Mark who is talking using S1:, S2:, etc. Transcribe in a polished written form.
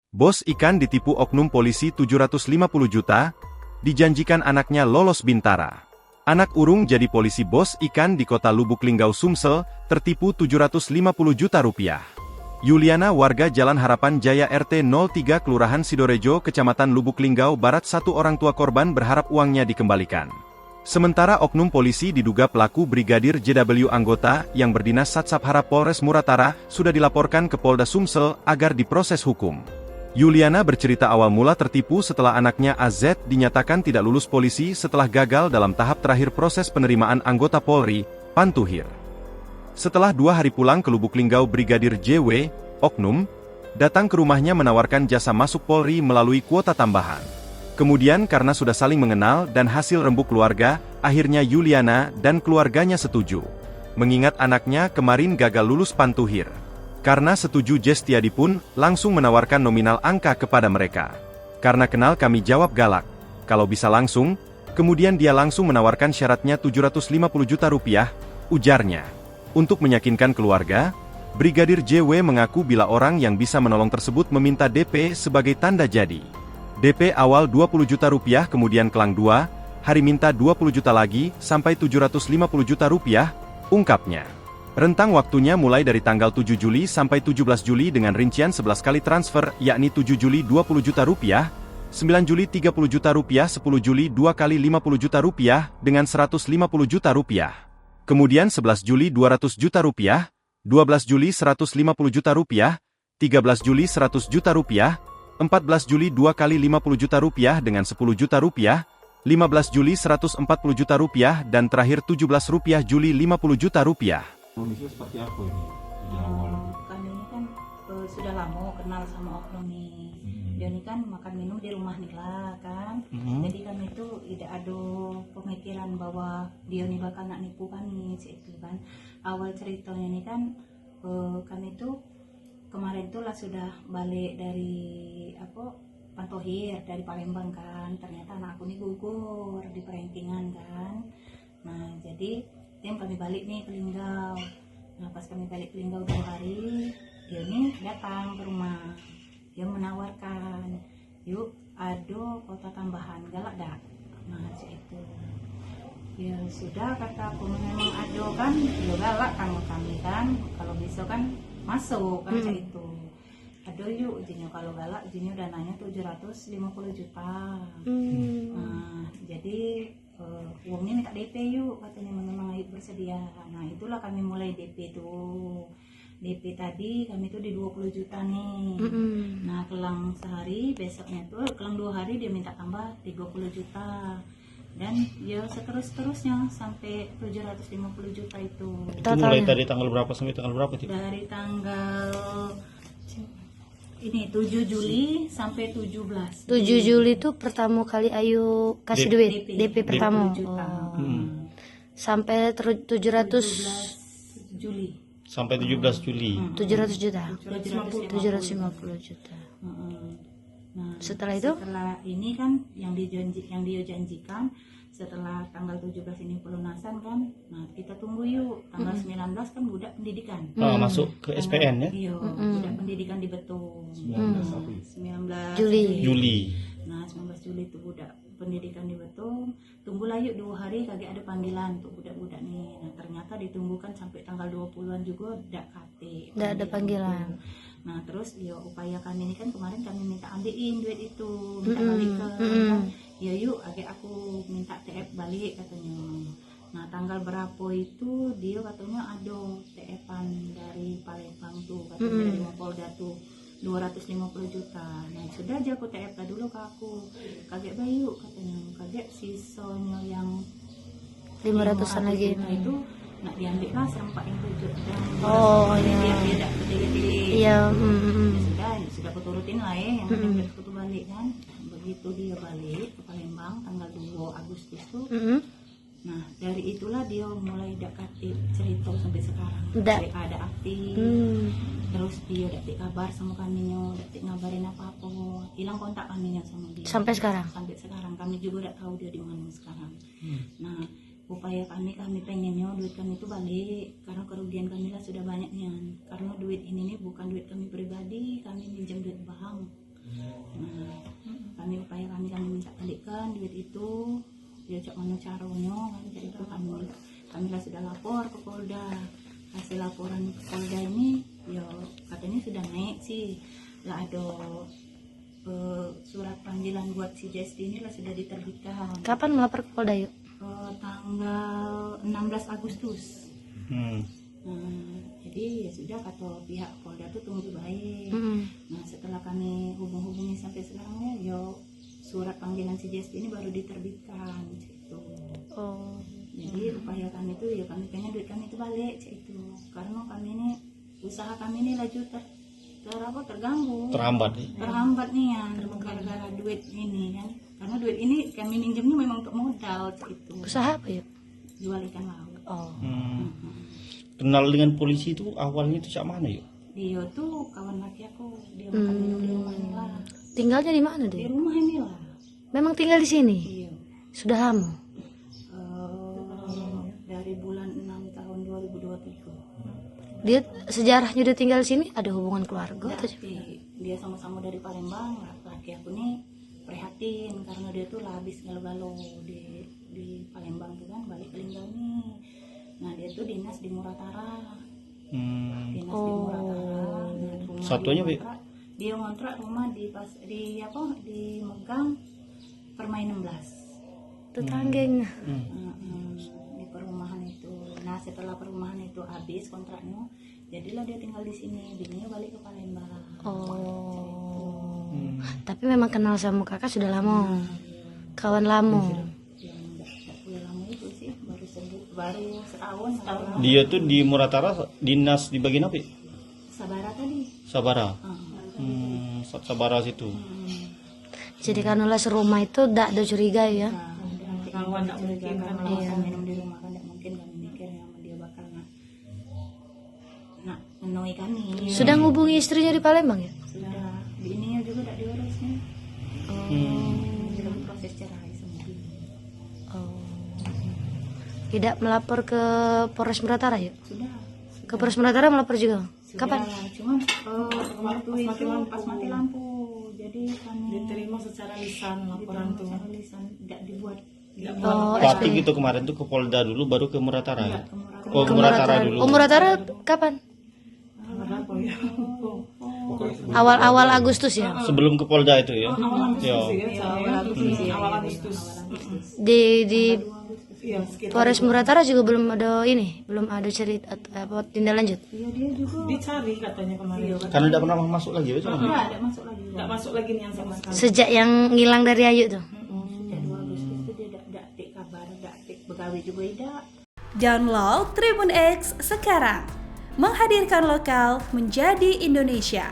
S1: Bos ikan ditipu oknum polisi 750 juta, dijanjikan anaknya lolos Bintara. Anak urung jadi polisi bos ikan di kota Lubuk Linggau Sumsel, tertipu 750 juta rupiah. Yuliana warga Jalan Harapan Jaya RT 03 Kelurahan Sidorejo, Kecamatan Lubuk Linggau Barat, satu orang tua korban berharap uangnya dikembalikan. Sementara oknum polisi diduga pelaku Brigadir JW anggota yang berdinas Satsap Harap Polres Muratara sudah dilaporkan ke Polda Sumsel agar diproses hukum. Yuliana bercerita awal mula tertipu setelah anaknya AZ dinyatakan tidak lulus polisi setelah gagal dalam tahap terakhir proses penerimaan anggota Polri, Pantuhir. Setelah 2 hari pulang ke Lubuk Linggau, Brigadir JW, oknum, datang ke rumahnya menawarkan jasa masuk Polri melalui kuota tambahan. Kemudian karena sudah saling mengenal dan hasil rembuk keluarga, akhirnya Yuliana dan keluarganya setuju. Mengingat anaknya kemarin gagal lulus Pantuhir. Karena setuju, Jestiadi pun langsung menawarkan nominal angka kepada mereka. Karena kenal kami, jawab galak, kalau bisa langsung. Kemudian dia langsung menawarkan syaratnya 750 juta rupiah, ujarnya. Untuk meyakinkan keluarga, Brigadir JW mengaku bila orang yang bisa menolong tersebut meminta DP sebagai tanda jadi. DP awal 20 juta rupiah, kemudian kelang 2 hari minta 20 juta lagi, sampai 750 juta rupiah, ungkapnya. Rentang waktunya mulai dari tanggal 7 Juli sampai 17 Juli dengan rincian 11 kali transfer, yakni 7 Juli 20 juta rupiah, 9 Juli 30 juta rupiah, 10 Juli 2 kali 50 juta rupiah, dengan 150 juta rupiah. Kemudian 11 Juli 200 juta rupiah, 12 Juli 150 juta rupiah, 13 Juli 100 juta rupiah, 14 Juli 2 kali 50 juta rupiah dengan 10 juta rupiah, 15 Juli 140 juta rupiah, dan terakhir 17 Juli 50 juta rupiah.
S2: Kondisinya seperti apa ini di awal?
S3: Kami ini kan sudah lama kenal sama oknum nih. Dia ini kan makan minum di rumah Nila kan. Jadi kami itu tidak ada pemikiran bahwa dia ini bakal nak nipu kami itu kan. Awal ceritanya ini kan kami itu kemarin tuh lah sudah balik dari Pantuhir dari Palembang kan. Ternyata anak aku ini gugur di perentingan kan. Nah jadi kami balik nih ke Linggau. Nah pas kami balik ke Linggau 2 hari, dia nih datang ke rumah. Dia menawarkan, yuk ada kota tambahan, galak dak? Nah itu. Ya sudah, kata aku, memang ada kan, ya galak kan kami kan. Kalau bisa kan masuk kan itu. Ada yuk ujinya, kalau galak ujinya dananya 750 juta. Nah jadi uangnya minta DP yuk, katanya memang Ayub bersedia. Nah itulah kami mulai DP tuh. DP tadi kami tuh di 20 juta nih. Nah kelang sehari, besoknya tuh kelang 2 hari dia minta tambah di 20 juta. Dan ya seterus-terusnya sampai 750 juta itu.
S2: Itu mulai dari tanggal berapa sampai tanggal berapa?
S3: Dari tanggal ini 7 Juli sampai 17.
S4: 7 Juli itu pertama kali Ayu kasih duit DP pertama. Sampai 700
S3: Juli.
S2: Sampai 17 Juli.
S4: 700 juta.
S3: 750
S4: juta.
S3: Nah,
S4: setelah itu?
S3: Setelah ini kan yang dia janjikan setelah tanggal 17 ini pelunasan kan. Nah, kita tunggu yuk tanggal 19 kan budak pendidikan.
S2: Masuk ke SPN ya?
S3: Iya, budak pendidikan di Betung. 19
S2: Juli.
S3: Nah, 19 Juli itu budak pendidikan di Betung. Tunggulah yuk 2 hari kagak ada panggilan untuk budak-budak nih. Nah, ternyata ditunggukan sampai tanggal 20-an juga tidak kate.
S4: Tidak ada panggilan.
S3: Nah, terus ya upaya kami ini kan kemarin kami minta ambilin duit itu, minta balik ke kan. Ya yuk, agak aku minta TF balik katanya. Nah, tanggal berapa itu dia katanya ada TF-an dari Palembang tuh, katanya dari Mapolda tuh 250 juta. Nah, sudah aja aku TF dulu ke aku. Kaget bayu katanya, kaget sisanya yang
S4: 500-an lagi
S3: itu nak diambil lah serempak yang 7.
S4: Oh
S3: iya. Dia tidak pilih.
S4: Iya.
S3: Sudah aku turutin lah ya, yang penting aku balik kan. Begitu dia balik ke Palembang tanggal 2 Agustus tuh. Nah dari itulah dia mulai dekati cerita sampai sekarang. Sampai ada aktif. Terus dia dapat kabar sama kaminya, dapat ngabarin apa-apa. Hilang kontak kaminya sama dia.
S4: Sampai sekarang.
S3: Sampai sekarang kami juga tidak tahu dia di mana sekarang. Nah upaya kami pengennya duit kami itu balik karena kerugian kami lah sudah banyaknya. Karena duit ini nih bukan duit kami pribadi, kami minjem duit bank. Nah, kami minta balikkan duit itu, dia cak mana caranya kan, jadi itu kami lah sudah lapor ke Polda. Hasil laporan ke Polda ini, ya katanya sudah naik sih, lah ada surat panggilan buat si Jesti ini lah sudah diterbitkan.
S4: Kapan melapor ke Polda yuk?
S3: Tanggal 16 Agustus.
S2: Hmm.
S3: Jadi ya sudah kata pihak Polda tuh tunggu baik. Nah setelah kami hubungi sampai sekarang ya surat panggilan si Jesti ini baru diterbitkan gitu.
S4: Oh.
S3: Jadi upaya kami itu ya kami pengen duit kami itu balik itu, karena kami ini usaha kami ini laju terganggu, terhambat nih ya gara-gara duit ini kan, karena duit ini kami minjemnya memang untuk modal itu.
S4: Usaha apa yuk?
S3: Jual ikan laut.
S4: Oh.
S2: Kenal dengan polisi itu awalnya itu cak mana yuk?
S3: Dia tuh kawan laki aku, dia makan minum di rumah Nila.
S4: Tinggalnya di mana
S3: Di
S4: deh?
S3: rumah Nila.
S4: Memang tinggal di sini?
S3: Iya.
S4: Sudah lama?
S3: Dari bulan 6 tahun 2023.
S4: Dia sejarahnya udah tinggal di sini, ada hubungan keluarga atau
S3: Tapi dia sama-sama dari Palembang. Laki aku nih prihatin karena dia tuh lah habis galau-galau di Palembang tuh kan, balik ke Linggau nih. Nah dia tuh dinas di Muratara. Dinas di Muratara. Nah, rumah
S2: Satunya,
S3: dia ngontrak rumah di Megang Permai 16.
S4: tetangganya?
S3: Di perumahan itu. Nah setelah perumahan itu habis kontraknya, jadilah dia tinggal di sini. Bininya balik ke Palembang.
S4: Oh. Tapi memang kenal sama kakak sudah lama. Kawan lama.
S3: Yang enggak punya lama itu sih baru setahun.
S2: Dia tuh di Muratara dinas di bagian apa?
S3: Sabara tadi.
S2: Sabara. Sabara situ.
S4: Jadi karena serumah itu tidak ada curiga ya.
S3: Kawan tak mungkin kan makan minum di rumah kan, tak mungkin kami mikir ya dia bakal nak menoi kami.
S4: Sudah ngubungi istrinya di Palembang ya?
S3: Sudah. Bininya juga tak diurus nih. Dalam proses cerai sama dia.
S4: Oh. Tidak melapor ke Polres Muratara ya?
S3: Sudah.
S4: Ke Polres Muratara melapor juga?
S3: Sudah,
S4: Kapan?
S3: cuman waktu itu pas mati lampu, jadi kami
S5: diterima secara lisan laporan tuh.
S3: secara lisan, tidak dibuat.
S4: Oh,
S2: Waktu gitu kemarin tuh ke Polda dulu baru ke Muratara ya?
S3: Ke
S2: Oh, ke Muratara dulu.
S4: Oh, Muratara kapan?
S5: Apa ya?
S4: Awal-awal Agustus ya?
S2: Sebelum ke Polda itu ya?
S5: Awal Agustus.
S4: Di
S5: Iya, sekitar
S4: Polres Muratara juga belum ada cerita apa tindak lanjut.
S3: Iya dia juga
S5: dicari katanya kemarin.
S2: Karena tidak pernah masuk lagi ya?
S3: ada masuk lagi.
S5: Nggak masuk lagi nih yang sama sekali.
S4: Sejak yang ngilang dari Ayu tuh.
S3: Sejak 2 Agustus itu dia tidak kabar, tidak begawi juga tidak.
S6: Download Tribun X sekarang, menghadirkan lokal menjadi Indonesia.